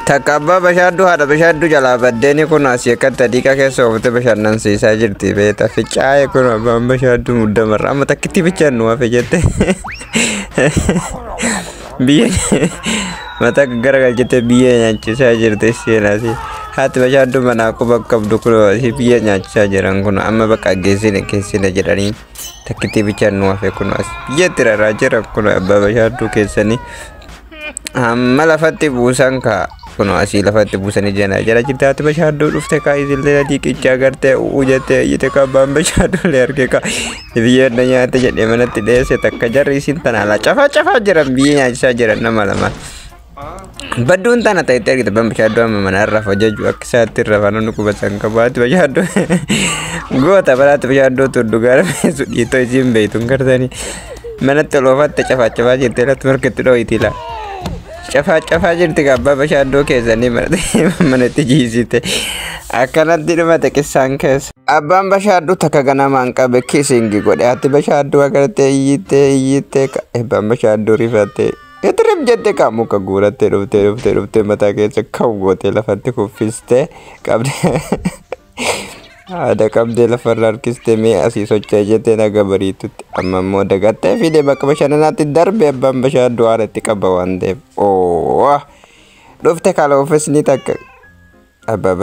Takabba bashaddu hada bashaddu jala baddeni kun asiyakat tadika keessa ofte bashannan siisaa jirti beeta ficaaye kun abbaan bashaddu muddamarra amma takkitti fichannu hafe jette biyya mata garagalchite biyya nyaachisaa jirti seenaasi haati bashaddu manaa quba qabdu kun biyya nyaachisaa jiran kun amma bakka geessine jedhanii takkitti fichannu hafe kun as biyya tiraraa jira kun abbaa bashaddu keessanii amma lafatti buusan ka kuno asii lafatti buusanii jala jirtaati bashaddu dhufte ka izillee diqicha agarte ujate yite ka abbaan bashaddu le arge ka biyya nyaate jedhe manatti dheesse takka jarri isin tanala cafa jiran biyya nyaachisaa jiran nama lama badduun tana ta'e argite abbaan bashaddu amma mana irra fajaju akkisaatti irra faana kubasan qabaati bashaddu goota baraati bashaddu tuddu gaara meesu dhiitoo isin beeytuun gartanii manatti loofatte cafa jirte latti marketti dhooyitila cafa jirti abbaa bashaddu keessanii manatti jiisite akkanatti dhumate qissaan keessa abbaan bashaddu takka ganamaan qabe kisingi godhe ati bashaddu agarte iyyite abbaan bashaddu rifate etrem jette ka muka guuratte dhufte mataa keessa kaw goote lafatti kuffiste qabde ada qabde lafarra harkiste mee asii socho'ee jette naga bariitutti amma immoo dagattee fide bakka bashannanaatti darbe abbaan bashaddu haaratti qaba waan ta'eef dhufte kala ofiisni takka abbaa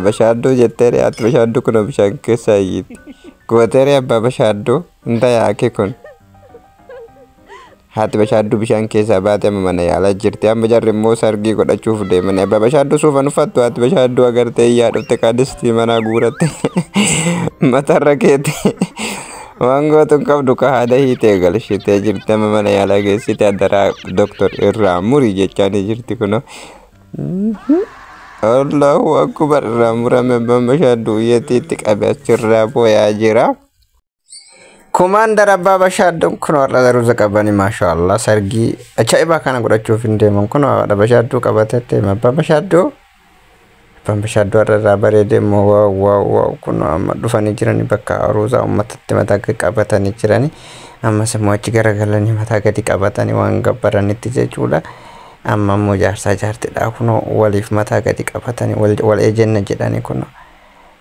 bashaddu jetteere ati bashaddu kun bishaan keessa iyyiti gooteere abbaa bashaddu hunda yaake kun haati bashaddu bishaan keessa baate mana yaala jirti amma jarri immoo sargii godhachuuf deeman abbaa bashaddu suufan uffattu haati bashaddu agarte iyyaa dhufte kaadistii manaa guuratte matarra keete waan gootuun qabdu ka haada hiitee galshitee jirti amma mana yaala geessite addaraa doktor irraa muri jechaanii jirti kuno allahu akbar irraa murame abbaan bashaddu iyyatiitti qabe achirraa booyaa jira Commander Abba Bashaddu kuno warra ruza qabani mashallah sargi ajaiba kana godhachuuf indeeman kuno Abba Bashaddu qabatette Abba Bashaddu warra bareede mo wow kuno amma dhufanii jirani bakka ruza ummatatti mataa qabatanii jirani amma sammuu achi garagalanii mataa gadi qabatanii waan gabbaranitti jechuudha amma immoo jaarsaa jaartidha kuno waliif mataa gadi qabatanii wal ejenna jedhani kuno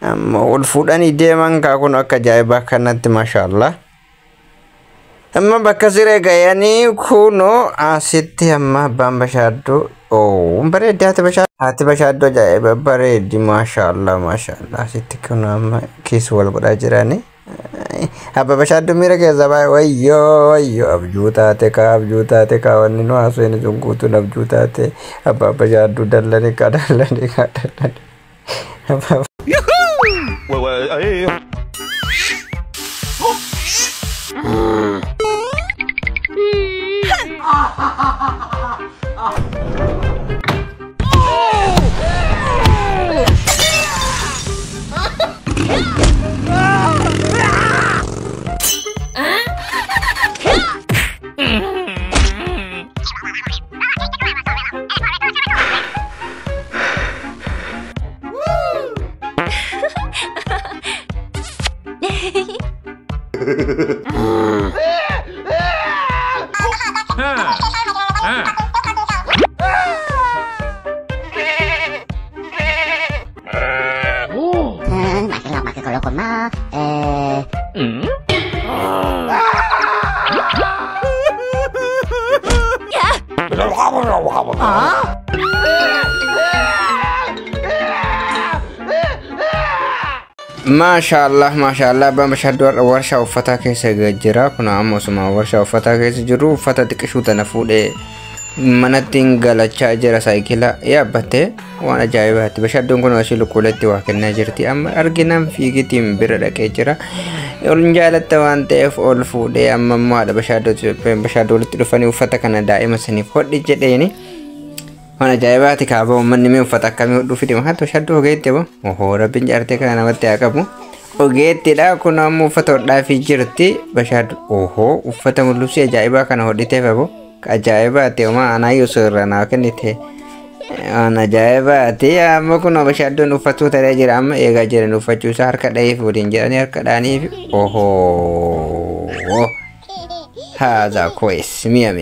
amma wal fuudhanii deeman ka kuno akka ajaiba kanatti mashallah amma bakka siree gayanii kuno asitti amma abbaan bashaddu bareeddi haati bashaddu ajaa'iba bareeddi mashallah asitti kuno amma kiisu wal godhaa jirani abba bashaddu miira keessa baay'ee wayyoo abjuu taate ka wanni nu haasofne sun guutuun abjuu taate abba bashaddu dallani ka Mashallah abbaan bashaddu warshaa uffataa keessa jira kun ammoo suma warshaa uffataa keessa jiru uffata xiqqishuu tana fuudhee manatti galachaa jira saayikila yaabbatte waan ajaa'ibaatti bashadduun kun asii lukkuuletti waa kennaa jirti amma arginaan fiigitiin bira dhaqee jira ol jaalatta waan ta'eef ol fuudhee amma immoo haadha bashaddu walitti dhufanii uffata kana daa'ima saniif hodhi jedheeni waan ajaa'ibaatti kaaba uummanni mee uffata akkamii hodhuu fide haati bashaddu ogeetti rabbiin jaartee kana namatti haa qabu ogeettidha kun ammoo uffata hodhaafii jirti bashaddu uffata mullusi ajaa'ibaa kana hodhiteef ajaa'ibaatti anaayyuu sirra naa kennite ajaa'ibaatti amma kun bashadduun uffachuu ta'ee jira amma eegaa jiran uffachuu isaa harka dha'eef waliin jedhanii harka dha'aniif haadha koes mia